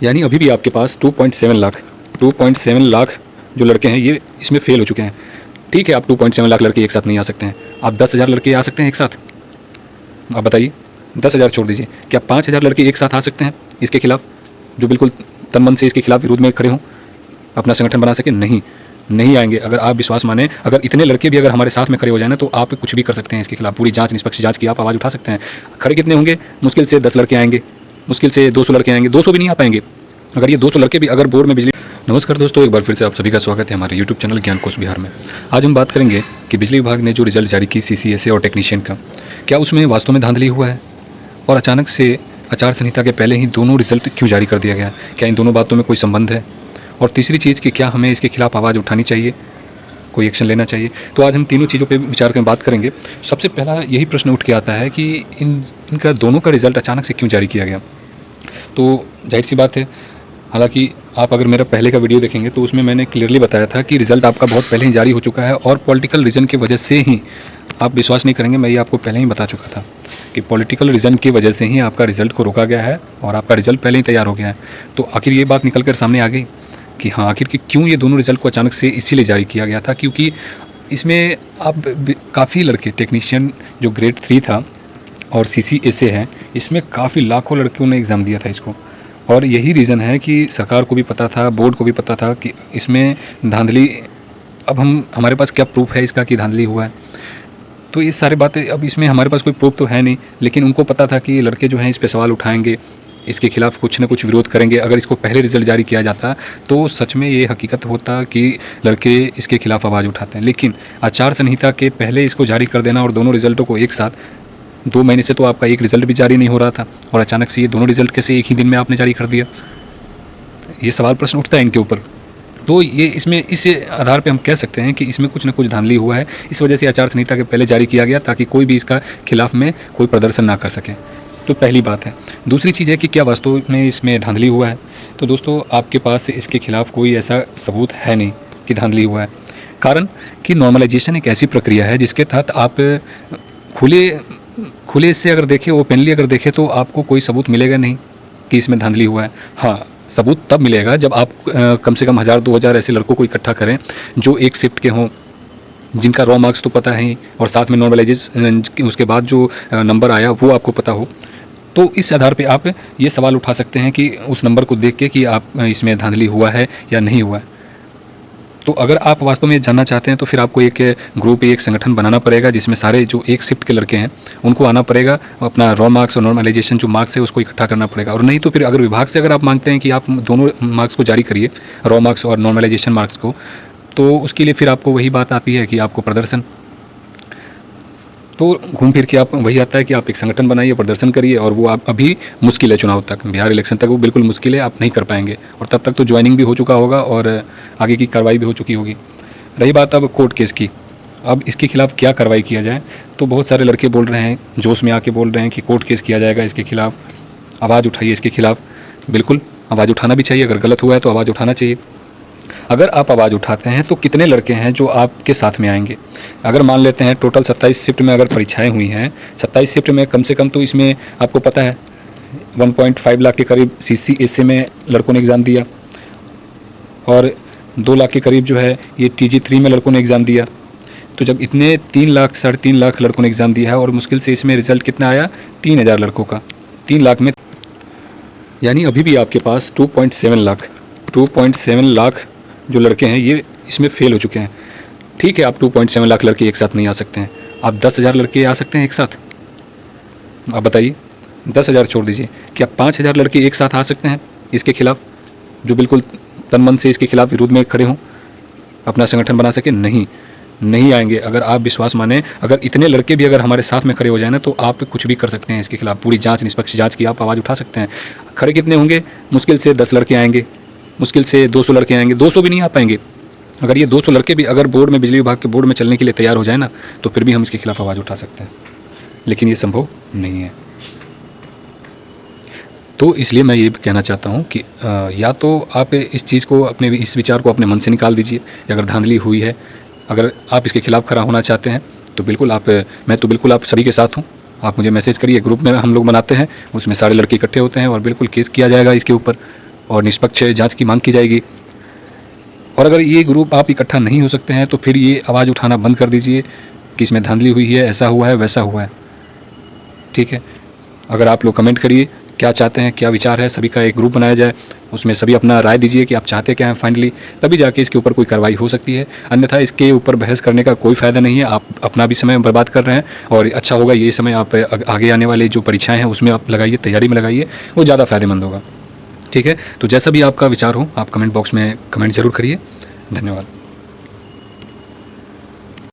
यानी अभी भी आपके पास 2.7 लाख जो लड़के हैं ये इसमें फेल हो चुके हैं। ठीक है, आप 2.7 लाख लड़के एक साथ नहीं आ सकते हैं, आप 10,000 लड़के आ सकते हैं एक साथ? आप बताइए, 10,000 छोड़ दीजिए, क्या 5,000 लड़के एक साथ आ सकते हैं इसके खिलाफ, जो बिल्कुल तन मन से इसके खिलाफ विरोध में खड़े हों, अपना संगठन बना सके? नहीं आएंगे। अगर आप विश्वास माने, अगर इतने लड़के भी अगर हमारे साथ में खड़े हो जाए ना, तो आप कुछ भी कर सकते हैं इसके खिलाफ। पूरी जांच, निष्पक्ष जांच की आप आवाज़ उठा सकते हैं। खड़े कितने होंगे? मुश्किल से 10 लड़के आएंगे, मुश्किल से 200 लड़के आएंगे, 200 भी नहीं आ पाएंगे। अगर ये 200 लड़के भी अगर बोर्ड में बिजली। नमस्कार दोस्तों, एक बार फिर से आप सभी का स्वागत है हमारे यूट्यूब चैनल ज्ञान कोश बिहार में। आज हम बात करेंगे कि बिजली विभाग ने जो रिजल्ट जारी की CCSA और टेक्नीशियन का, क्या उसमें वास्तव में धांधली हुआ है, और अचानक से आचार संहिता के पहले ही दोनों रिजल्ट क्यों जारी कर दिया गया? क्या इन दोनों बातों में कोई संबंध है? और तीसरी चीज़ कि क्या हमें इसके खिलाफ आवाज़ उठानी चाहिए, कोई एक्शन लेना चाहिए? तो आज हम तीनों चीज़ों पे विचार कर बात करेंगे। सबसे पहला यही प्रश्न उठ के आता है कि इनका दोनों का रिजल्ट अचानक से क्यों जारी किया गया? तो जाहिर सी बात है, हालांकि आप अगर मेरा पहले का वीडियो देखेंगे तो उसमें मैंने क्लियरली बताया था कि रिज़ल्ट आपका बहुत पहले ही जारी हो चुका है, और पॉलिटिकल रीज़न की वजह से ही, आप विश्वास नहीं करेंगे, मैं ये आपको पहले ही बता चुका था कि पॉलिटिकल रीज़न की वजह से ही आपका रिज़ल्ट को रोका गया है और आपका रिज़ल्ट पहले ही तैयार हो गया है। तो आखिर ये बात निकल कर सामने आ गई कि हाँ, आखिर कि क्यों ये दोनों रिज़ल्ट को अचानक से इसीलिए जारी किया गया था, क्योंकि इसमें अब काफ़ी लड़के, टेक्नीशियन जो ग्रेड 3 था और CCSA है, इसमें काफ़ी लाखों लड़कियों ने एग्ज़ाम दिया था इसको। और यही रीज़न है कि सरकार को भी पता था, बोर्ड को भी पता था कि इसमें धांधली। अब हमारे पास क्या प्रूफ है इसका कि धांधली हुआ है? तो ये सारी बातें, अब इसमें हमारे पास कोई प्रूफ तो है नहीं, लेकिन उनको पता था कि लड़के जो हैं इस पे सवाल उठाएंगे, इसके खिलाफ कुछ ना कुछ विरोध करेंगे। अगर इसको पहले रिजल्ट जारी किया जाता तो सच में ये हकीकत होता कि लड़के इसके खिलाफ आवाज़ उठाते हैं। लेकिन आचार संहिता के पहले इसको जारी कर देना और दोनों रिजल्टों को एक साथ, 2 महीने से तो आपका एक रिजल्ट भी जारी नहीं हो रहा था, और अचानक से ये दोनों रिजल्ट कैसे एक ही दिन में आपने जारी कर दिया? ये सवाल प्रश्न उठता है इनके ऊपर। तो ये इसमें इस आधार पे हम कह सकते हैं कि इसमें कुछ ना कुछ धांधली हुआ है। इस वजह से आचार संहिता के पहले जारी किया गया ताकि कोई भी इसका खिलाफ में कोई प्रदर्शन ना कर सके। तो पहली बात है। दूसरी चीज़ है कि क्या वास्तव में इसमें धांधली हुआ है? तो दोस्तों, आपके पास इसके खिलाफ कोई ऐसा सबूत है नहीं कि धांधली हुआ है। कारण कि नॉर्मलाइजेशन एक ऐसी प्रक्रिया है जिसके तहत आप खुले से अगर देखें, ओपनली अगर देखें, तो आपको कोई सबूत मिलेगा नहीं कि इसमें धांधली हुआ है। हाँ, सबूत तब मिलेगा जब आप कम से कम 1000-2000 ऐसे लड़कों को इकट्ठा करें जो एक शिफ्ट के हों, जिनका रॉ मार्क्स तो पता है ही, और साथ में नॉर्मलाइजेशन उसके बाद जो नंबर आया वो आपको पता हो। तो इस आधार पे आप ये सवाल उठा सकते हैं कि उस नंबर को देख के कि आप इसमें धांधली हुआ है या नहीं हुआ है। तो अगर आप वास्तव में जानना चाहते हैं तो फिर आपको एक ग्रुप, एक संगठन बनाना पड़ेगा जिसमें सारे जो एक शिफ्ट के लड़के हैं उनको आना पड़ेगा, अपना रॉ मार्क्स और नॉर्मलाइजेशन जो मार्क्स है उसको इकट्ठा करना पड़ेगा। और नहीं तो फिर अगर विभाग से अगर आप मांगते हैं कि आप दोनों मार्क्स को जारी करिए, रॉ मार्क्स और नॉर्मलाइजेशन मार्क्स को, तो उसके लिए फिर आपको वही बात आती है कि आपको प्रदर्शन। तो घूम फिर के आप वही आता है कि आप एक संगठन बनाइए, प्रदर्शन करिए, और वो आप अभी मुश्किल है, चुनाव तक, बिहार इलेक्शन तक वो बिल्कुल मुश्किल है, आप नहीं कर पाएंगे। और तब तक तो ज्वाइनिंग भी हो चुका होगा और आगे की कार्रवाई भी हो चुकी होगी। रही बात अब कोर्ट केस की, अब इसके खिलाफ क्या कार्रवाई किया जाए? तो बहुत सारे लड़के बोल रहे हैं, जोश में आके बोल रहे हैं कि कोर्ट केस किया जाएगा इसके खिलाफ, आवाज़ उठाइए इसके खिलाफ। बिल्कुल आवाज़ उठाना भी चाहिए, अगर गलत हुआ है तो आवाज़ उठाना चाहिए। अगर आप आवाज़ उठाते हैं तो कितने लड़के हैं जो आपके साथ में आएंगे? अगर मान लेते हैं टोटल 27 शिफ्ट में अगर परीक्षाएं हुई हैं, 27 शिफ्ट में कम से कम तो इसमें आपको पता है 1.5 लाख के करीब CCSA में लड़कों ने एग्ज़ाम दिया, और 2 लाख के करीब जो है ये TG3 में लड़कों ने एग्ज़ाम दिया। तो जब इतने 3 लाख, 3.5 लाख लड़कों ने एग्ज़ाम दिया है, और मुश्किल से इसमें रिजल्ट कितना आया? 3000 लड़कों का, 3 लाख में। यानी अभी भी आपके पास 2.7 लाख जो लड़के हैं ये इसमें फेल हो चुके हैं। ठीक है, आप 2.7 लाख लड़के एक साथ नहीं आ सकते हैं, आप 10,000 लड़के आ सकते हैं एक साथ? आप बताइए, 10,000 छोड़ दीजिए, क्या 5,000 लड़के एक साथ आ सकते हैं इसके खिलाफ, जो बिल्कुल तन मन से इसके खिलाफ विरोध में खड़े हों, अपना संगठन बना सके? नहीं आएंगे। अगर आप विश्वास माने, अगर इतने लड़के भी अगर हमारे साथ में खड़े हो जाए ना, तो आप कुछ भी कर सकते हैं इसके खिलाफ। पूरी जांच, निष्पक्ष जांच की आप आवाज़ उठा सकते हैं। खड़े कितने होंगे? मुश्किल से 10 लड़के आएंगे, मुश्किल से 200 लड़के आएंगे, 200 भी नहीं आ पाएंगे। अगर ये 200 लड़के भी अगर बोर्ड में, बिजली विभाग के बोर्ड में चलने के लिए तैयार हो जाए ना, तो फिर भी हम इसके खिलाफ आवाज़ उठा सकते हैं, लेकिन ये संभव नहीं है। तो इसलिए मैं ये कहना चाहता हूँ कि या तो आप इस चीज़ को, अपने इस विचार को अपने मन से निकाल दीजिए। अगर धांधली हुई है, अगर आप इसके खिलाफ खड़ा होना चाहते हैं, तो बिल्कुल मैं तो बिल्कुल आप सभी के साथ हूँ। आप मुझे मैसेज करिए, ग्रुप में हम लोग बनाते हैं, उसमें सारे लड़के इकट्ठे होते हैं और बिल्कुल केस किया जाएगा इसके ऊपर। और निष्पक्ष जांच की मांग की जाएगी। और अगर ये ग्रुप आप इकट्ठा नहीं हो सकते हैं तो फिर ये आवाज़ उठाना बंद कर दीजिए कि इसमें धांधली हुई है, ऐसा हुआ है, वैसा हुआ है। ठीक है, अगर आप लोग कमेंट करिए क्या चाहते हैं, क्या विचार है, सभी का एक ग्रुप बनाया जाए, उसमें सभी अपना राय दीजिए कि आप चाहते क्या हैं फाइनली, तभी जाके इसके ऊपर कोई कार्रवाई हो सकती है। अन्यथा इसके ऊपर बहस करने का कोई फ़ायदा नहीं है, आप अपना भी समय बर्बाद कर रहे हैं। और अच्छा होगा ये समय आप आगे आने वाले जो परीक्षाएं हैं उसमें आप लगाइए, तैयारी में लगाइए, वो ज़्यादा फ़ायदेमंद होगा। ठीक है, तो जैसा भी आपका विचार हो आप कमेंट बॉक्स में कमेंट ज़रूर करिए। धन्यवाद।